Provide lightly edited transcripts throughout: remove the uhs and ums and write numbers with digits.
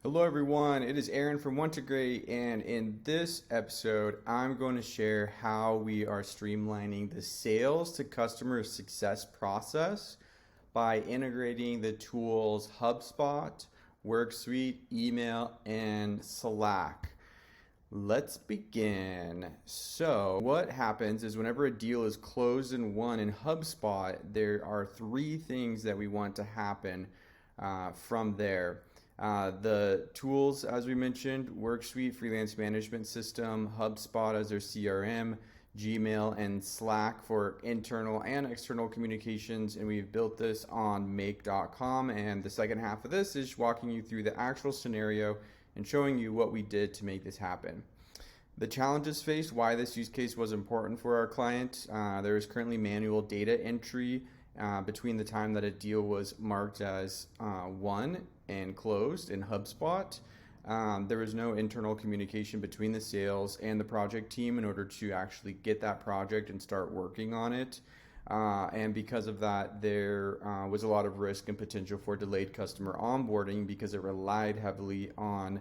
Hello everyone, it is Aaron from Want to Great, and in this episode I'm going to share how we are streamlining the sales to customer success process by integrating the tools HubSpot, WorkSuite, email, and Slack. Let's begin. So what happens is whenever a deal is closed and won in HubSpot, there are three things that we want to happen from there. The tools, as we mentioned, WorkSuite, freelance management system, HubSpot as their CRM, Gmail, and Slack for internal and external communications. And we've built this on make.com. And the second half of this is walking you through the actual scenario and showing you what we did to make this happen. The challenges faced, why this use case was important for our client. There is currently manual data entry between the time that a deal was marked as won and closed in HubSpot. There was no internal communication between the sales and the project team in order to actually get that project and start working on it. And because of that, there was a lot of risk and potential for delayed customer onboarding because it relied heavily on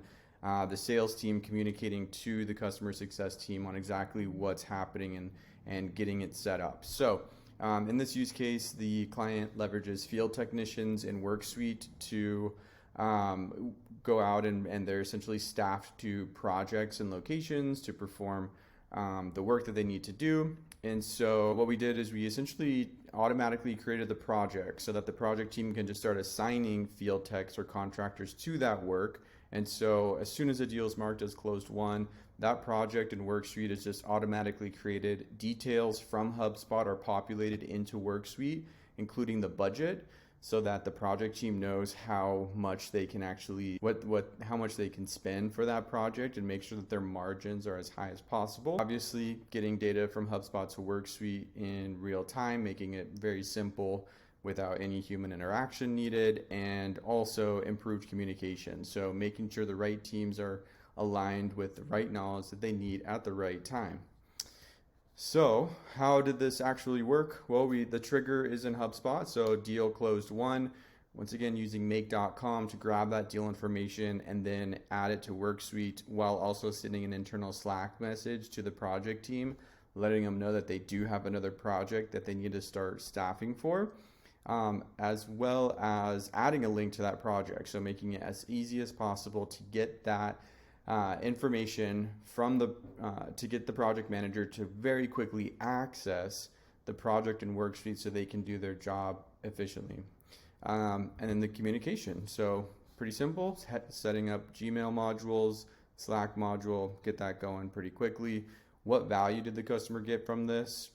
the sales team communicating to the customer success team on exactly what's happening and getting it set up. So in this use case, the client leverages field technicians in WorkSuite to go out and they're essentially staffed to projects and locations to perform the work that they need to do. And so what we did is we essentially automatically created the project so that the project team can just start assigning field techs or contractors to that work. And so as soon as a deal is marked as closed won, that project in WorkSuite is just automatically created. Details from HubSpot are populated into WorkSuite, including the budget, so that the project team knows how much they can actually, how much they can spend for that project and make sure that their margins are as high as possible. Obviously, getting data from HubSpot to WorkSuite in real time, making it very simple without any human interaction needed, and also improved communication. So making sure the right teams are aligned with the right knowledge that they need at the right time. So how did this actually work? Well, the trigger is in HubSpot. So deal closed won. Once again, using make.com to grab that deal information and then add it to WorkSuite while also sending an internal Slack message to the project team, letting them know that they do have another project that they need to start staffing for, as well as adding a link to that project. So making it as easy as possible to get that information from to get the project manager to very quickly access the project in WorkSuite so they can do their job efficiently. And then the communication. So pretty simple, setting up Gmail modules, Slack module, get that going pretty quickly. What value did the customer get from this?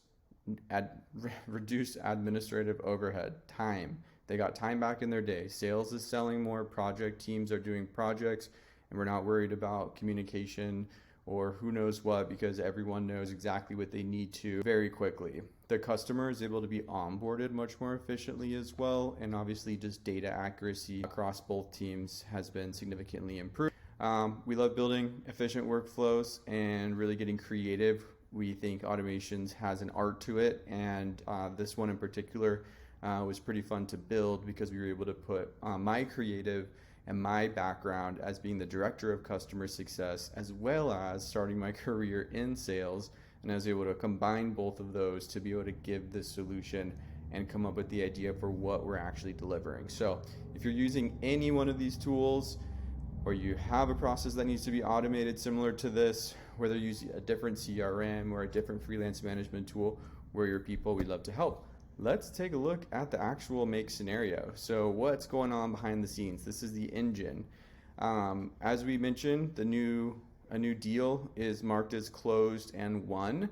Reduced administrative overhead, time. They got time back in their day. Sales is selling more, project teams are doing projects, and we're not worried about communication or who knows what because everyone knows exactly what they need to very quickly. The customer is able to be onboarded much more efficiently as well, and obviously just data accuracy across both teams has been significantly improved. We love building efficient workflows and really getting creative. We think automations has an art to it, and this one in particular was pretty fun to build because we were able to put my creative and my background as being the director of customer success, as well as starting my career in sales, and I was able to combine both of those to be able to give this solution and come up with the idea for what we're actually delivering. So if you're using any one of these tools, or you have a process that needs to be automated similar to this, whether you use a different CRM or a different freelance management tool, we're your people, we'd love to help. Let's take a look at the actual make scenario. So what's going on behind the scenes? This is the engine. As we mentioned, a new deal is marked as closed and won.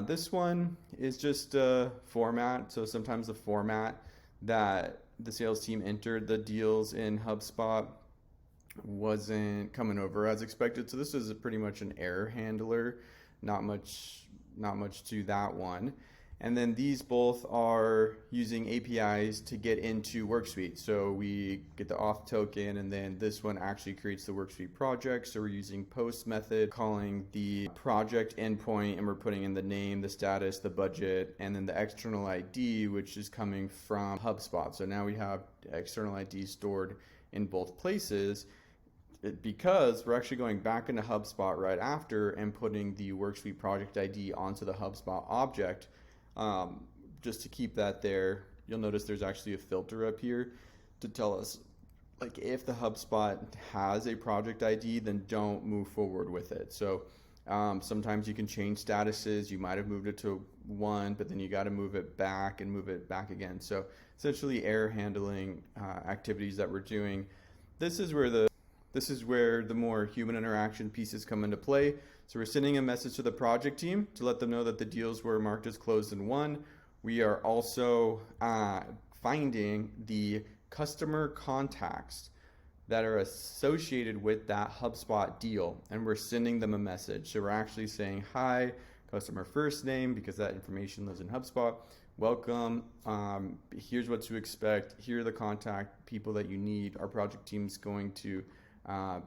This one is just a format. So sometimes the format that the sales team entered the deals in HubSpot wasn't coming over as expected. So this is pretty much an error handler. Not much to that one. And then these both are using APIs to get into WorkSuite. So we get the auth token, and then this one actually creates the WorkSuite project. So we're using post method, calling the project endpoint, and we're putting in the name, the status, the budget, and then the external ID, which is coming from HubSpot. So now we have external ID stored in both places. because we're actually going back into HubSpot right after and putting the Worksuite project ID onto the HubSpot object. Just to keep that there, you'll notice there's actually a filter up here to tell us, like, if the HubSpot has a project ID, then don't move forward with it. So sometimes you can change statuses. You might have moved it to 1, but then you got to move it back and move it back again. So essentially error handling activities that we're doing. This is where the more human interaction pieces come into play. So we're sending a message to the project team to let them know that the deals were marked as closed and won. We are also finding the customer contacts that are associated with that HubSpot deal, and we're sending them a message. So we're actually saying, hi, customer first name, because that information lives in HubSpot. Welcome. Here's what to expect. Here are the contact people that you need. Our project team's going to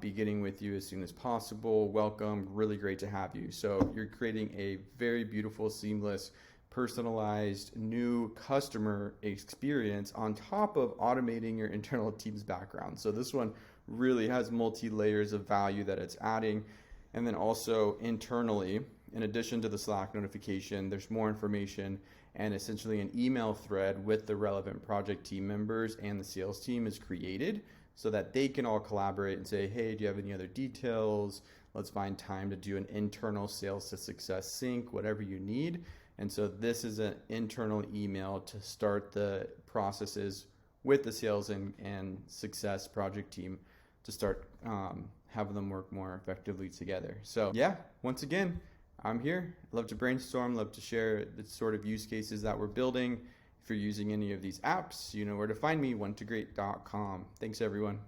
be getting with you as soon as possible. Welcome. Really great to have you. So you're creating a very beautiful, seamless, personalized new customer experience on top of automating your internal team's background. So this one really has multi-layers of value that it's adding. And then also internally, in addition to the Slack notification, there's more information, and essentially an email thread with the relevant project team members and the sales team is created so that they can all collaborate and say, hey, do you have any other details? Let's find time to do an internal sales to success sync, whatever you need. And so this is an internal email to start the processes with the sales and success project team to start having them work more effectively together. So yeah, once again, I'm here. Love to brainstorm, love to share the sort of use cases that we're building. If you're using any of these apps, you know where to find me, onetogreat.com. Thanks, everyone.